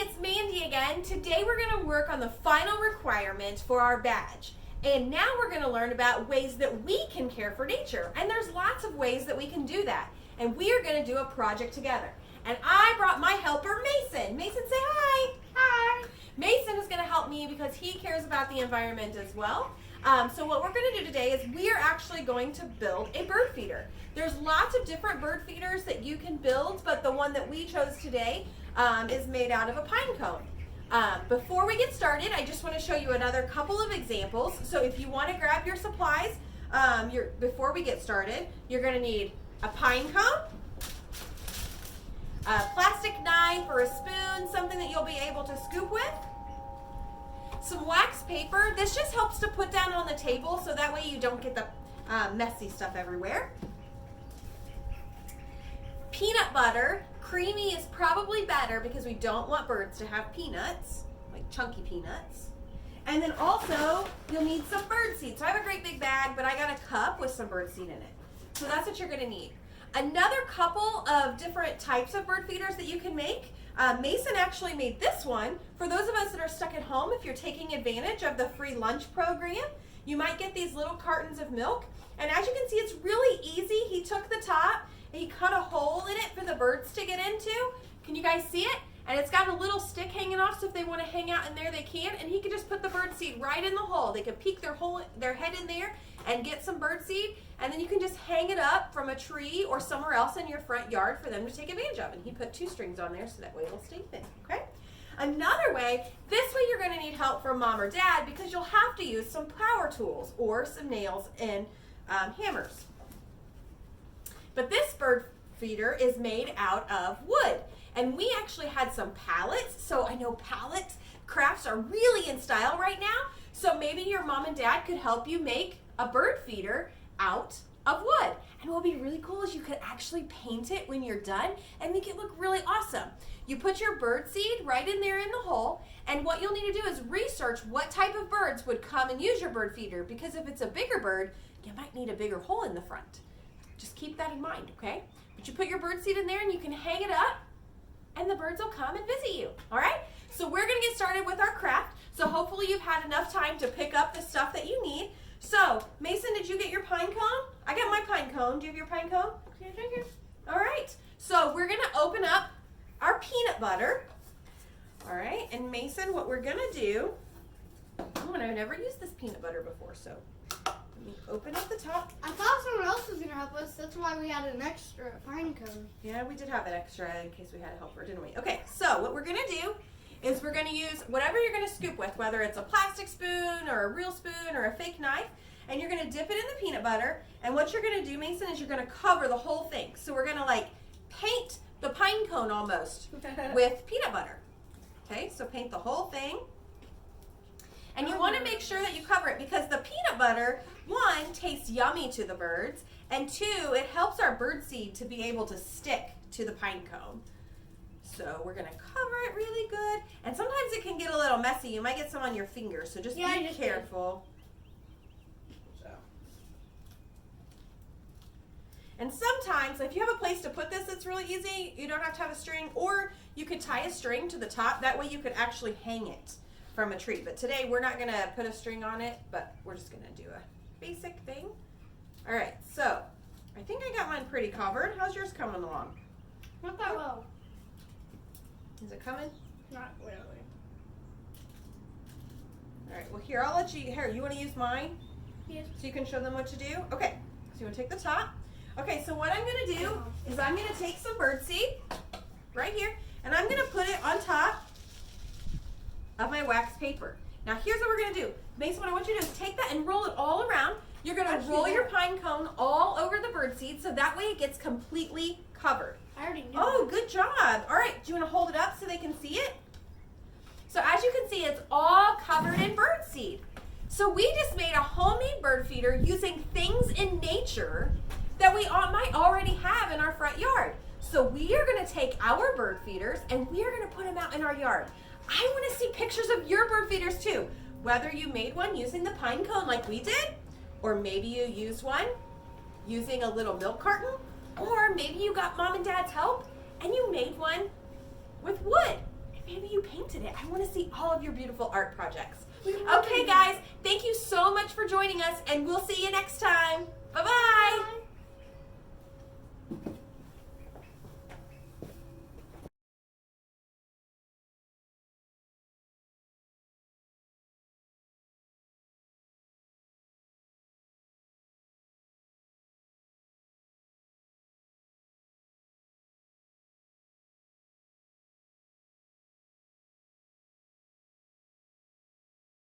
it's Mandy again. Today we're going to work on the final requirement for our badge. And now we're going to learn about ways that we can care for nature. And there's lots of ways that we can do that. And we are going to do a project together. And I brought my helper, Mason. Mason, say hi. Hi. Mason is going to help me because he cares about the environment as well. So what we're going to do today is we are actually going to build a bird feeder. There's lots of different bird feeders that you can build, but the one that we chose today is made out of a pine cone. Before we get started, I just want to show you another couple of examples. So if you want to grab your supplies before we get started, you're going to need a pine cone, a plastic knife or a spoon, something that you'll be able to scoop with, some wax paper. This just helps to put down on the table so that way you don't get the messy stuff everywhere. Peanut butter. Creamy is probably better because we don't want birds to have peanuts, like chunky peanuts. And then also, you'll need some bird seed. So I have a great big bag, but I got a cup with some bird seed in it. So that's what you're gonna need. Another couple of different types of bird feeders that you can make. Mason actually made this one. For those of us that are stuck at home, if you're taking advantage of the free lunch program, you might get these little cartons of milk. And as you can see, it's really easy. He took the top and he cut a hole in it for the birds to get into. Can you guys see it? And it's got a little stick hanging off, so if they want to hang out in there, they can. And he can just put the bird seed right in the hole. They can peek their head in there and get some bird seed. And then you can just hang it up from a tree or somewhere else in your front yard for them to take advantage of. And he put 2 strings on there so that way it'll stay thin, okay? Another way, this way you're going to need help from mom or dad because you'll have to use some power tools or some nails and hammers. But this bird feeder is made out of wood. And we actually had some pallets. So I know pallet crafts are really in style right now. So maybe your mom and dad could help you make a bird feeder out of wood. And what would be really cool is you could actually paint it when you're done and make it look really awesome. You put your bird seed right in there in the hole. And what you'll need to do is research what type of birds would come and use your bird feeder. Because if it's a bigger bird, you might need a bigger hole in the front. Just keep that in mind, okay? But you put your bird seed in there and you can hang it up and the birds will come and visit you, all right? So we're gonna get started with our craft. So hopefully you've had enough time to pick up the stuff that you need. So, Mason, did you get your pine cone? I got my pine cone. Do you have your pine cone? Right here. All right, so we're gonna open up our peanut butter. All right, and Mason, what we're gonna do, I've never used this peanut butter before, so let me open up the top. I thought someone else was going to help us. That's why we had an extra pine cone. Yeah, we did have an extra in case we had a helper, didn't we? Okay, so what we're going to do is we're going to use whatever you're going to scoop with, whether it's a plastic spoon or a real spoon or a fake knife, and you're going to dip it in the peanut butter. And what you're going to do, Mason, is you're going to cover the whole thing. So we're going to like paint the pine cone almost with peanut butter. Okay, so paint the whole thing. And you want to make sure that you cover it because the peanut butter, 1, tastes yummy to the birds, and 2, it helps our bird seed to be able to stick to the pine cone. So we're going to cover it really good. And sometimes it can get a little messy. You might get some on your fingers, so just be careful. And sometimes, if you have a place to put this, it's really easy. You don't have to have a string, or you could tie a string to the top. That way you could actually hang it from a tree. But today we're not gonna put a string on it, but we're just gonna do a basic thing. All right, so I think I got mine pretty covered. How's yours coming along? Not that well. Is it coming? Not really. All right, well here, I'll let you, here, you wanna use mine? Yes. So you can show them what to do? Okay, so you wanna take the top. Okay, so what I'm gonna do is I'm gonna take some bird seed right here, and I'm gonna put it on top of my wax paper. Now here's what we're gonna do. Mason, what I want you to do is take that and roll it all around. You're gonna roll your pine cone all over the bird seed so that way it gets completely covered. I already knew. Oh, good job. All right, do you wanna hold it up so they can see it? So as you can see, it's all covered in bird seed. So we just made a homemade bird feeder using things in nature that we might already have in our front yard. So we are gonna take our bird feeders and we are gonna put them out in our yard. I want to see pictures of your bird feeders too. Whether you made one using the pine cone like we did, or maybe you used one using a little milk carton, or maybe you got mom and dad's help and you made one with wood. And maybe you today. I want to see all of your beautiful art projects. Okay, Okay, guys, thank you so much for joining us, and we'll see you next time. Bye-bye. Bye.